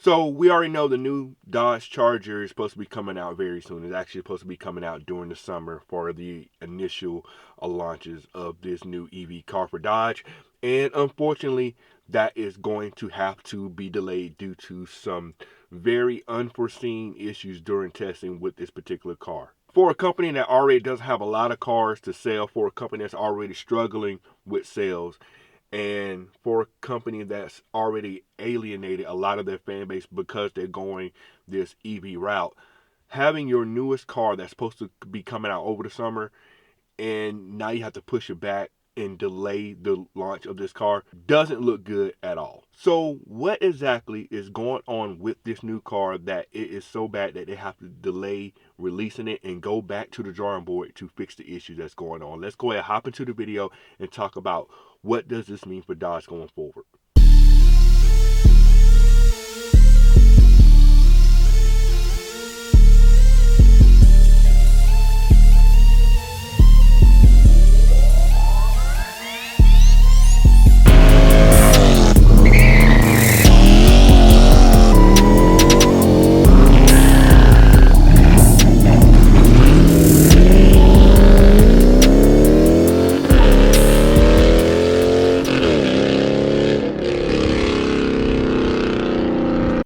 So we already know the new Dodge Charger is supposed to be coming out very soon. It's actually supposed to be coming out during the summer for the initial launches of this new EV car for Dodge. And unfortunately, that is going to have to be delayed due to some very unforeseen issues during testing with this particular car. For a company that already doesn't have a lot of cars to sell, for a company that's already struggling with sales, and for a company that's already alienated a lot of their fan base because they're going this EV route, having your newest car that's supposed to be coming out over the summer and now you have to push it back and delay the launch of this car doesn't look good at all. So what exactly is going on with this new car that it is so bad that they have to delay releasing it and go back to the drawing board to fix the issues that's going on? Let's go ahead, hop into the video and talk about what does this mean for Dodge going forward.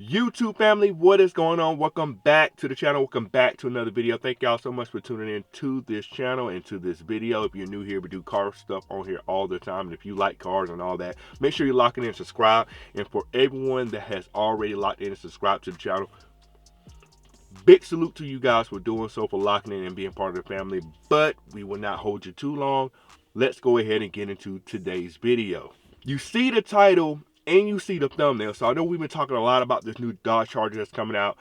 YouTube family, what is going on? Welcome back to the channel. Welcome back to another video. Thank y'all so much for tuning in to this channel and to this video. If you're new here, we do car stuff on here all the time. And if you like cars and all that, make sure you lock in and subscribe. And for everyone that has already locked in and subscribed to the channel, big salute to you guys for doing so, for locking in and being part of the family. But we will not hold you too long. Let's go ahead and get into today's video. You see the title and you see the thumbnail. So I know we've been talking a lot about this new Dodge Charger that's coming out.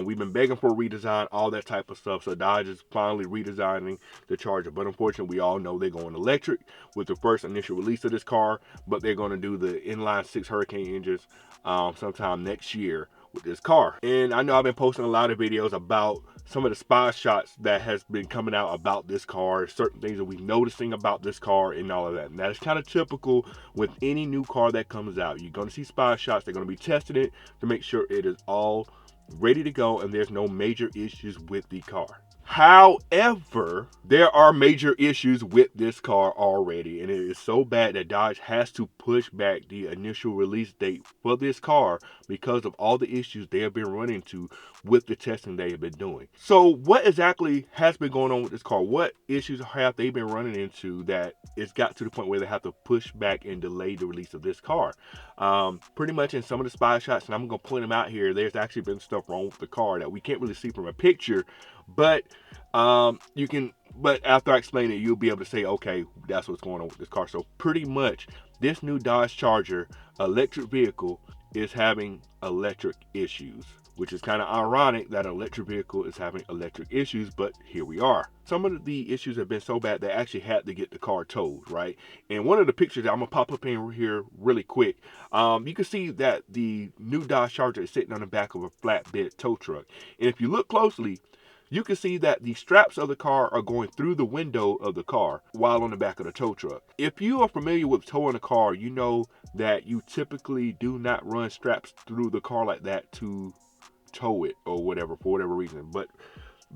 We've been begging for a redesign, all that type of stuff. So Dodge is finally redesigning the Charger. But unfortunately, we all know they're going electric with the first initial release of this car. But they're going to do the inline 6 Hurricane engines sometime next year with this car. And I know I've been posting a lot of videos about some of the spy shots that has been coming out about this car, certain things that we're noticing about this car and all of that. And that is kind of typical with any new car that comes out. You're going to see spy shots. They're going to be testing it to make sure it is all ready to go and there's no major issues with the car. However, there are major issues with this car already, and it is so bad that Dodge has to push back the initial release date for this car because of all the issues they have been running into with the testing they have been doing. So what exactly has been going on with this car? What issues have they been running into that it's got to the point where they have to push back and delay the release of this car? Pretty much in some of the spy shots, and I'm going to point them out here, there's actually been stuff wrong with the car that we can't really see from a picture, but after I explain it, you'll be able to say, okay, that's what's going on with this car. So pretty much this new Dodge Charger electric vehicle is having electric issues, which is kind of ironic that an electric vehicle is having electric issues, but here we are. Some of the issues have been so bad they actually had to get the car towed, right? And one of the pictures that I'm gonna pop up in here really quick, you can see that the new Dodge Charger is sitting on the back of a flatbed tow truck. And if you look closely, you can see that the straps of the car are going through the window of the car while on the back of the tow truck. If you are familiar with towing a car, you know that you typically do not run straps through the car like that to tow it or whatever, for whatever reason. But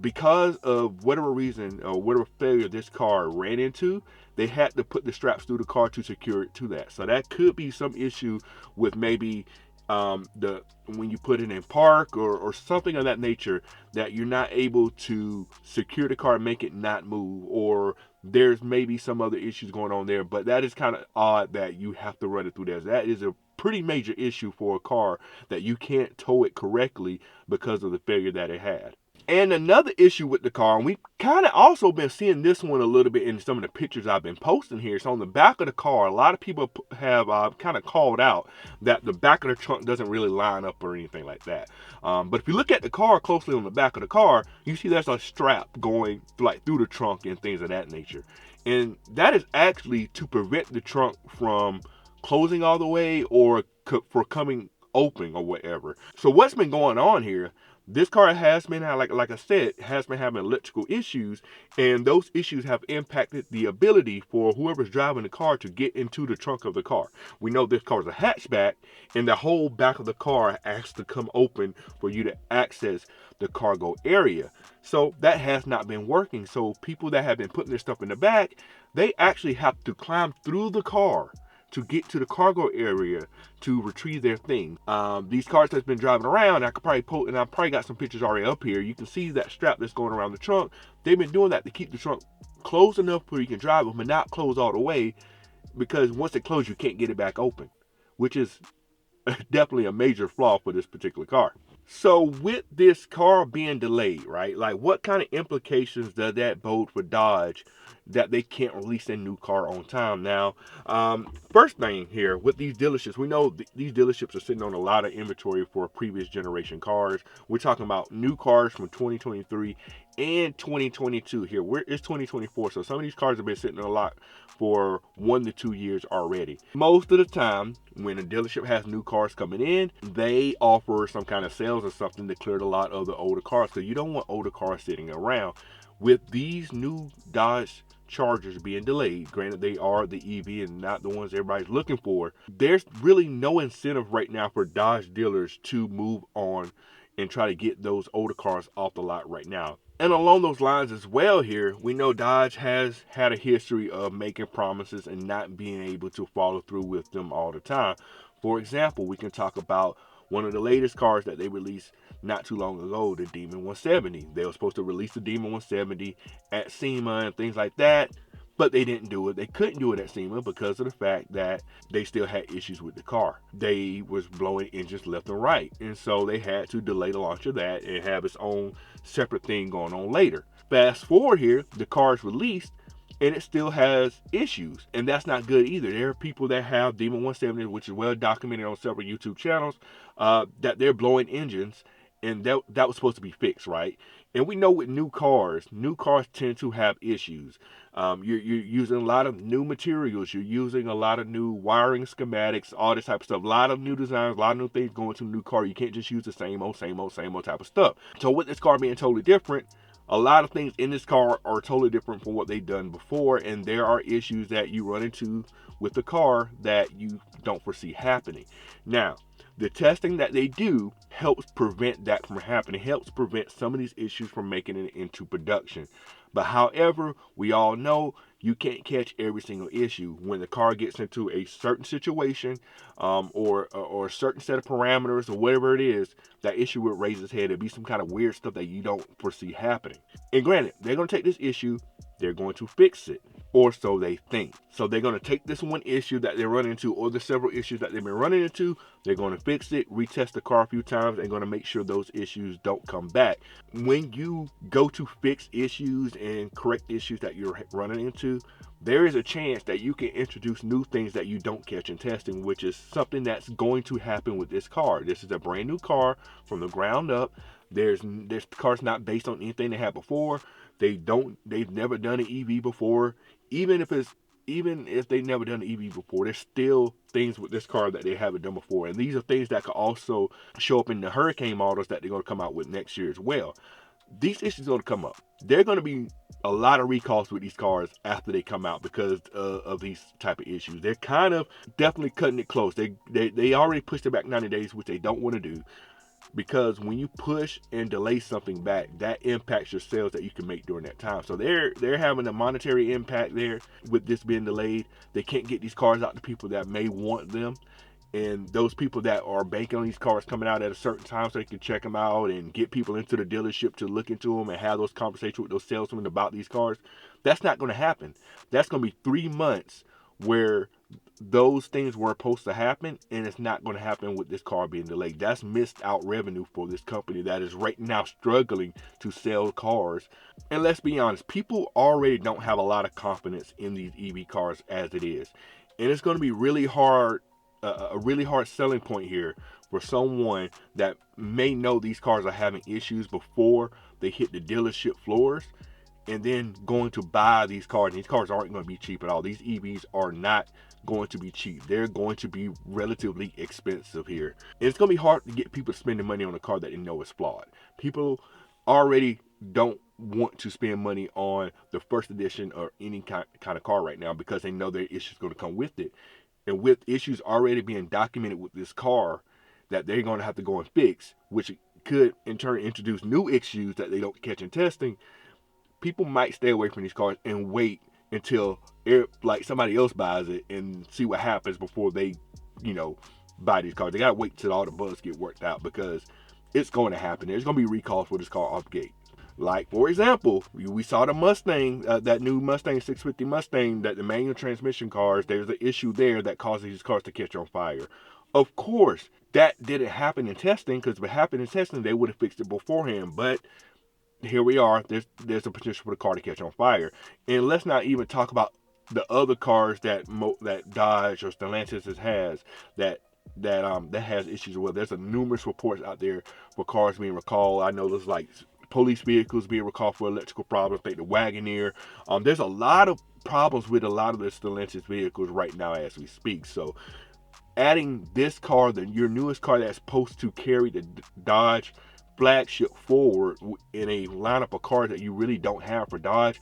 because of whatever reason or whatever failure this car ran into, they had to put the straps through the car to secure it to that. So that could be some issue with maybe when you put it in park or something of that nature, that you're not able to secure the car and make it not move, or there's maybe some other issues going on there. But that is kind of odd that you have to run it through there. That is a pretty major issue for a car, that you can't tow it correctly because of the failure that it had. And another issue with the car, and we've kind of also been seeing this one a little bit in some of the pictures I've been posting here. So on the back of the car, a lot of people have kind of called out that the back of the trunk doesn't really line up or anything like that. But if you look at the car closely on the back of the car, you see there's a strap going like through the trunk and things of that nature. And that is actually to prevent the trunk from closing all the way or for coming open or whatever. So what's been going on here? This car has been, like I said, has been having electrical issues, and those issues have impacted the ability for whoever's driving the car to get into the trunk of the car. We know this car is a hatchback, and the whole back of the car has to come open for you to access the cargo area. So that has not been working. So people that have been putting their stuff in the back, they actually have to climb through the car to get to the cargo area to retrieve their thing. These cars that's been driving around, I probably got some pictures already up here. You can see that strap that's going around the trunk. They've been doing that to keep the trunk closed enough where you can drive it, but not closed all the way, because once it closes, you can't get it back open, which is definitely a major flaw for this particular car. So with this car being delayed, right, like what kind of implications does that bode for Dodge that they can't release a new car on time? Now, first thing here with these dealerships, we know these dealerships are sitting on a lot of inventory for previous generation cars. We're talking about new cars from 2023 and 2022 here. It's 2024, so some of these cars have been sitting on a lot for 1 to 2 years already. Most of the time, when a dealership has new cars coming in, they offer some kind of sales or something to clear a lot of the older cars. So you don't want older cars sitting around. With these new Dodge Chargers being delayed, granted they are the EV and not the ones everybody's looking for, there's really no incentive right now for Dodge dealers to move on and try to get those older cars off the lot right now. And along those lines as well here, we know Dodge has had a history of making promises and not being able to follow through with them all the time. For example, we can talk about one of the latest cars that they released not too long ago, the Demon 170. They were supposed to release the Demon 170 at SEMA and things like that, but they didn't do it. They couldn't do it at SEMA because of the fact that they still had issues with the car. They was blowing engines left and right, and so they had to delay the launch of that and have its own separate thing going on later. Fast forward here, the car is released and it still has issues, and that's not good either. There are people that have Demon 170, which is well documented on several YouTube channels, that they're blowing engines, and that was supposed to be fixed, right? And we know with new cars tend to have issues. You're using a lot of new materials, you're using a lot of new wiring schematics, all this type of stuff. A lot of new designs, a lot of new things going to a new car. You can't just use the same old type of stuff. So with this car being totally different, a lot of things in this car are totally different from what they've done before, and there are issues that you run into with the car that you don't foresee happening. Now, the testing that they do helps prevent that from happening, helps prevent some of these issues from making it into production. But however, we all know you can't catch every single issue. When the car gets into a certain situation, or a certain set of parameters or whatever it is, that issue will raise its head. It'll be some kind of weird stuff that you don't foresee happening. And granted, they're going to take this issue, they're going to fix it, or so they think. So they're going to take this one issue that they're running into, or the several issues that they've been running into, they're going to fix it, retest the car a few times, and going to make sure those issues don't come back. When you go to fix issues and correct issues that you're running into, there is a chance that you can introduce new things that you don't catch in testing, which is something that's going to happen with this car. This is a brand new car from the ground up. This car's not based on anything they had before. They've never done an EV before. Even if they've never done an EV before, there's still things with this car that they haven't done before. And these are things that could also show up in the Hurricane models that they're going to come out with next year as well. These issues are going to come up. There are going to be a lot of recalls with these cars after they come out because of these type of issues. They're kind of definitely cutting it close. They already pushed it back 90 days, which they don't want to do. Because when you push and delay something back, that impacts your sales that you can make during that time. So they're having a monetary impact there with this being delayed. They can't get these cars out to people that may want them. And those people that are banking on these cars coming out at a certain time so they can check them out and get people into the dealership to look into them and have those conversations with those salesmen about these cars, that's not going to happen. That's going to be 3 months where those things were supposed to happen, and it's not going to happen with this car being delayed. That's missed out revenue for this company that is right now struggling to sell cars. And let's be honest, people already don't have a lot of confidence in these EV cars as it is. And it's going to be really hard, a really hard selling point here for someone that may know these cars are having issues before they hit the dealership floors, and then going to buy these cars. These cars aren't going to be cheap at all. These EVs are not going to be cheap. They're going to be relatively expensive here. And it's going to be hard to get people spending money on a car that they know is flawed. People already don't want to spend money on the first edition or any kind of car right now because they know there are issues going to come with it. And with issues already being documented with this car that they're going to have to go and fix, which could in turn introduce new issues that they don't catch in testing, people might stay away from these cars and wait until like somebody else buys it and see what happens before they, buy these cars. They gotta wait till all the bugs get worked out because it's going to happen. There's going to be recalls for this car off the gate. Like, for example, we saw the Mustang, that new Mustang 650 Mustang, that the manual transmission cars, there's an issue there that causes these cars to catch on fire. Of course, that didn't happen in testing, because if it happened in testing, they would have fixed it beforehand. But here we are, there's a potential for the car to catch on fire. And let's not even talk about the other cars that Dodge or Stellantis has that has issues as well. There's numerous reports out there for cars being recalled. I know there's like police vehicles being recalled for electrical problems, like the Wagoneer. There's a lot of problems with a lot of the Stellantis vehicles right now as we speak. So adding this car, your newest car that's supposed to carry the Dodge flagship forward in a lineup of cars that you really don't have for Dodge,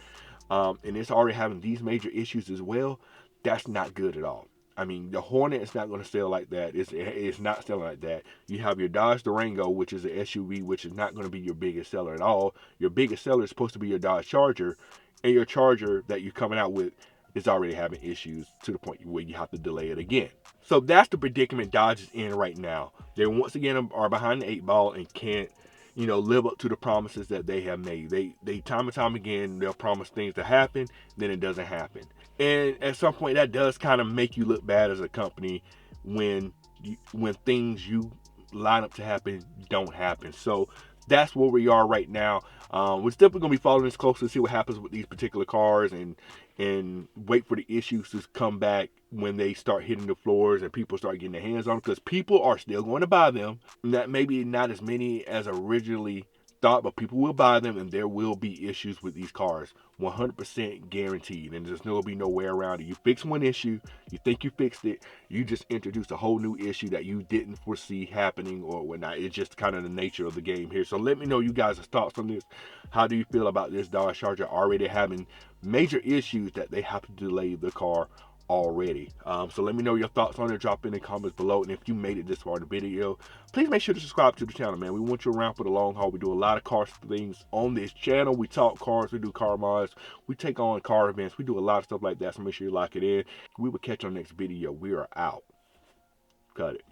and it's already having these major issues as well, that's not good at all. I mean, the Hornet is not going to sell like that. It's not selling like that. You have your Dodge Durango, which is an SUV, which is not going to be your biggest seller at all. Your biggest seller is supposed to be your Dodge Charger, and your Charger that you're coming out with is already having issues to the point where you have to delay it again. So that's the predicament Dodge is in right now. They once again are behind the 8 ball and can't, live up to the promises that they have made. They time and time again, they'll promise things to happen, then it doesn't happen. And at some point, that does kind of make you look bad as a company when things you line up to happen don't happen. So that's where we are right now. We're still going to be following this closely to see what happens with these particular cars and wait for the issues to come back when they start hitting the floors and people start getting their hands on them, because people are still going to buy them. That maybe not as many as originally thought, but people will buy them, and there will be issues with these cars, 100% guaranteed, and there's no be no way around it. You fix one issue, you think you fixed it, you just introduced a whole new issue that you didn't foresee happening or whatnot. It's just kind of the nature of the game here. So let me know you guys' thoughts on this. How do you feel about this Dodge Charger already having major issues that they have to delay the car already? So let me know your thoughts on it. Drop in the comments below, and if you made it this far in the video, please make sure to subscribe to the channel, man. We want you around for the long haul. We do a lot of car things on this channel. We talk cars, we do car mods, we take on car events, we do a lot of stuff like that. So make sure you lock it in. We will catch you on the next video. We are out. Cut it.